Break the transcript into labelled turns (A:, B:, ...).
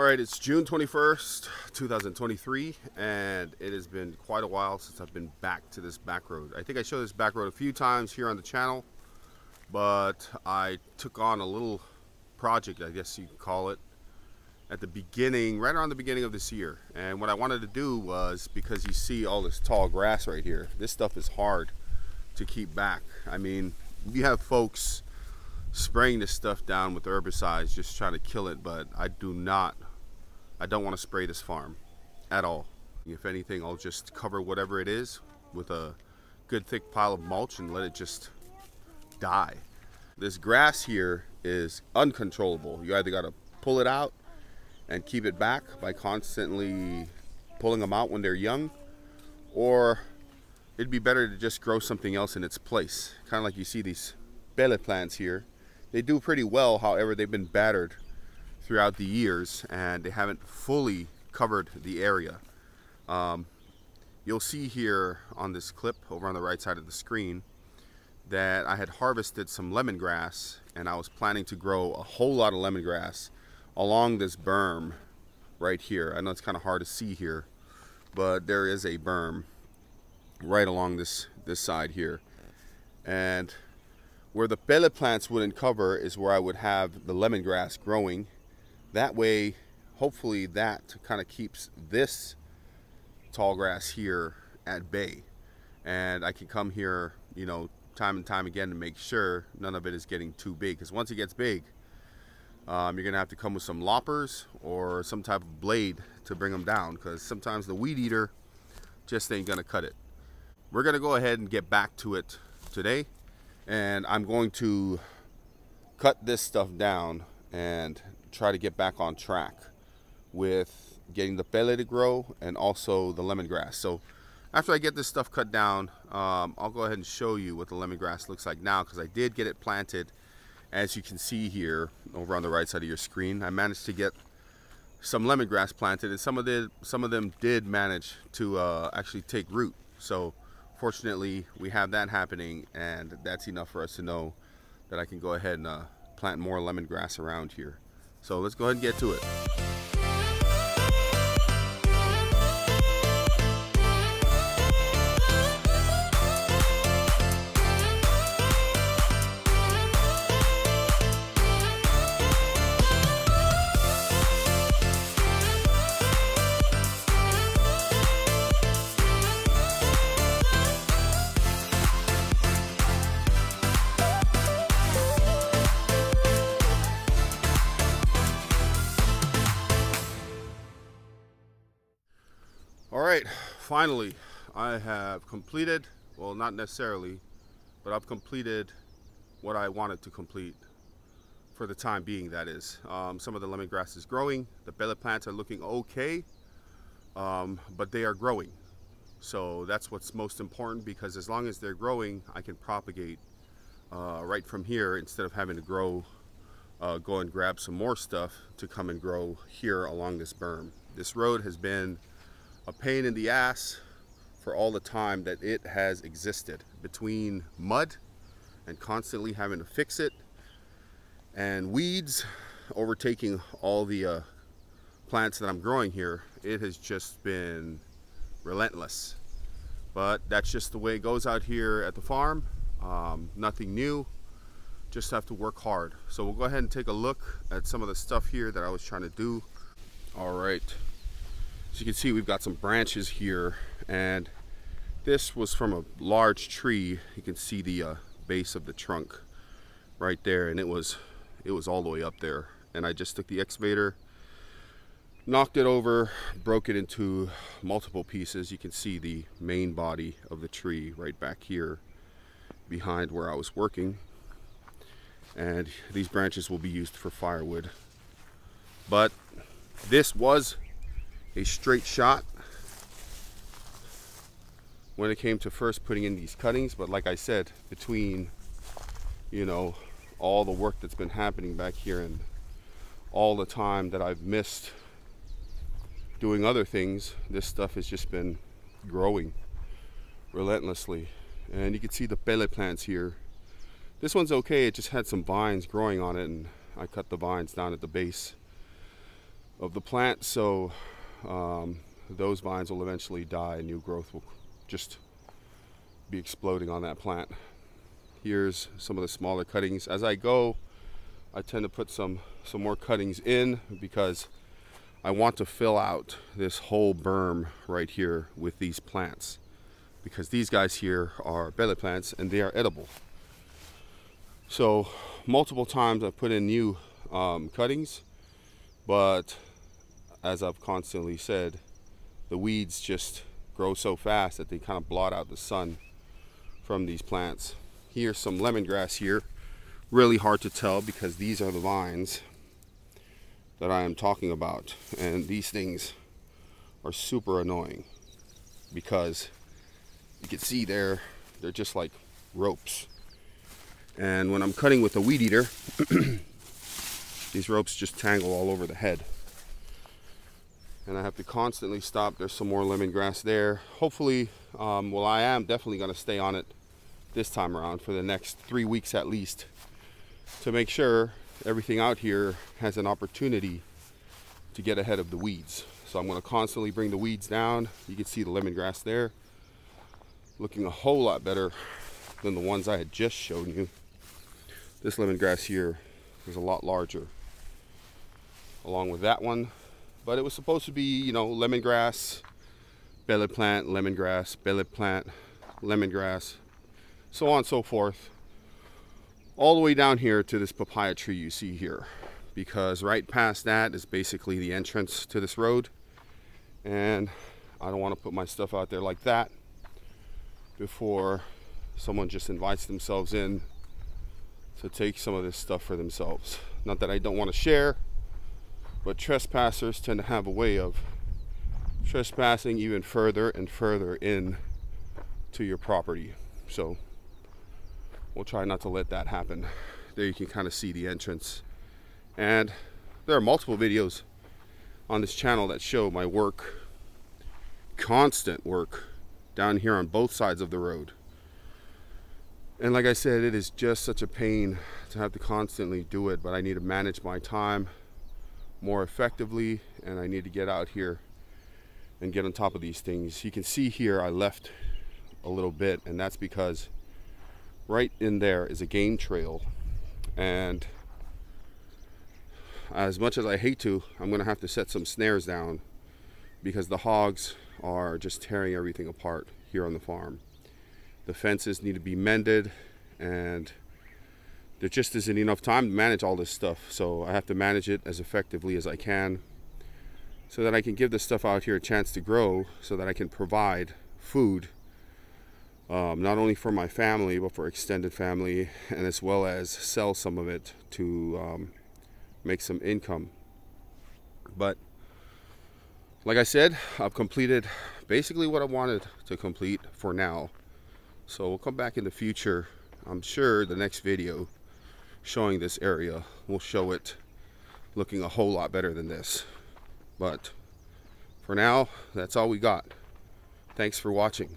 A: Alright, it's June 21st, 2023, and it has been quite a while since I've been back to this back road. I think I showed this back road a few times here on the channel, but I took on a little project, I guess you could call it, at the beginning, right around the beginning of this year. And what I wanted to do was, because you see all this tall grass right here, this stuff is hard to keep back. I mean, you have folks spraying this stuff down with herbicides just trying to kill it, but I don't want to spray this farm at all. If anything, I'll just cover whatever it is with a good thick pile of mulch and let it just die. This grass here is uncontrollable. You either got to pull it out and keep it back by constantly pulling them out when they're young, or it'd be better to just grow something else in its place. Kind of like you see these PELE plants here. They do pretty well, however, they've been battered throughout the years and they haven't fully covered the area. You'll see here on this clip over on the right side of the screen that I had harvested some lemongrass, and I was planning to grow a whole lot of lemongrass along this berm right here. I know it's kind of hard to see here, but there is a berm right along this side here. And where the PELE plants wouldn't cover is where I would have the lemongrass growing. That way, hopefully that kind of keeps this tall grass here at bay. And I can come here, you know, time and time again to make sure none of it is getting too big. Because once it gets big, you're gonna have to come with some loppers or some type of blade to bring them down, because sometimes the weed eater just ain't gonna cut it. We're gonna go ahead and get back to it today. And I'm going to cut this stuff down and try to get back on track with getting the PELE to grow and also the lemongrass. So after I get this stuff cut down, I'll go ahead and show you what the lemongrass looks like now, because I did get it planted, as you can see here over on the right side of your screen. I managed to get some lemongrass planted, and some of them did manage to actually take root. So fortunately, we have that happening, and that's enough for us to know that I can go ahead and plant more lemongrass around here. So let's go ahead and get to it. Alright, finally I have completed, well, not necessarily, but I've completed what I wanted to complete for the time being, that is. Some of the lemongrass is growing, the PELE plants are looking okay, but they are growing. So that's what's most important, because as long as they're growing, I can propagate right from here instead of having to go and grab some more stuff to come and grow here along this berm. This road has been a pain in the ass for all the time that it has existed, between mud and constantly having to fix it and weeds overtaking all the plants that I'm growing here. It has just been relentless, but that's just the way it goes out here at the farm. Nothing new, just have to work hard. So we'll go ahead and take a look at some of the stuff here that I was trying to do. All right. As you can see, we've got some branches here, and this was from a large tree. You can see the base of the trunk right there, and it was all the way up there. And I just took the excavator, knocked it over, broke it into multiple pieces. You can see the main body of the tree right back here behind where I was working, and these branches will be used for firewood. But this was a straight shot when it came to first putting in these cuttings, but like I said, between, you know, all the work that's been happening back here and all the time that I've missed doing other things, this stuff has just been growing relentlessly. And you can see the PELE plants here. This one's okay, it just had some vines growing on it, and I cut the vines down at the base. of the plant, so those vines will eventually die and new growth will just be exploding on that plant. Here's some of the smaller cuttings. As I go, I tend to put some more cuttings in because I want to fill out this whole berm right here with these plants, because these guys here are pele plants and they are edible. So multiple times I've put in new cuttings, but as I've constantly said, the weeds just grow so fast that they kind of blot out the sun from these plants. Here's some lemongrass here. Really hard to tell because these are the vines that I am talking about, and these things are super annoying because you can see they're just like ropes, and when I'm cutting with a weed eater these ropes just tangle all over the head and I have to constantly stop. There's some more lemongrass there. Hopefully, well, I am definitely going to stay on it this time around for the next 3 weeks at least, to make sure everything out here has an opportunity to get ahead of the weeds. So I'm going to constantly bring the weeds down. You can see the lemongrass there looking a whole lot better than the ones I had just shown you. This lemongrass here is a lot larger along with that one, but it was supposed to be, you know, lemongrass, pele plant, lemongrass, pele plant, lemongrass, so on and so forth, all the way down here to this papaya tree you see here, because right past that is basically the entrance to this road, and I don't want to put my stuff out there like that before someone just invites themselves in to take some of this stuff for themselves. Not that I don't want to share, but trespassers tend to have a way of trespassing even further and further in to your property. So we'll try not to let that happen. There you can kind of see the entrance. And there are multiple videos on this channel that show my work, constant work, down here on both sides of the road. And like I said, it is just such a pain to have to constantly do it, but I need to manage my time more effectively, and I need to get out here and get on top of these things. You can see here I left a little bit, and that's because right in there is a game trail, and as much as I hate to, I'm gonna have to set some snares down because the hogs are just tearing everything apart here on the farm. The fences need to be mended, and there just isn't enough time to manage all this stuff, so I have to manage it as effectively as I can so that I can give this stuff out here a chance to grow, so that I can provide food not only for my family but for extended family, and as well as sell some of it to make some income. But like I said, I've completed basically what I wanted to complete for now, so we'll come back in the future. I'm sure the next video showing this area will show it looking a whole lot better than this, but for now that's all we got. Thanks for watching.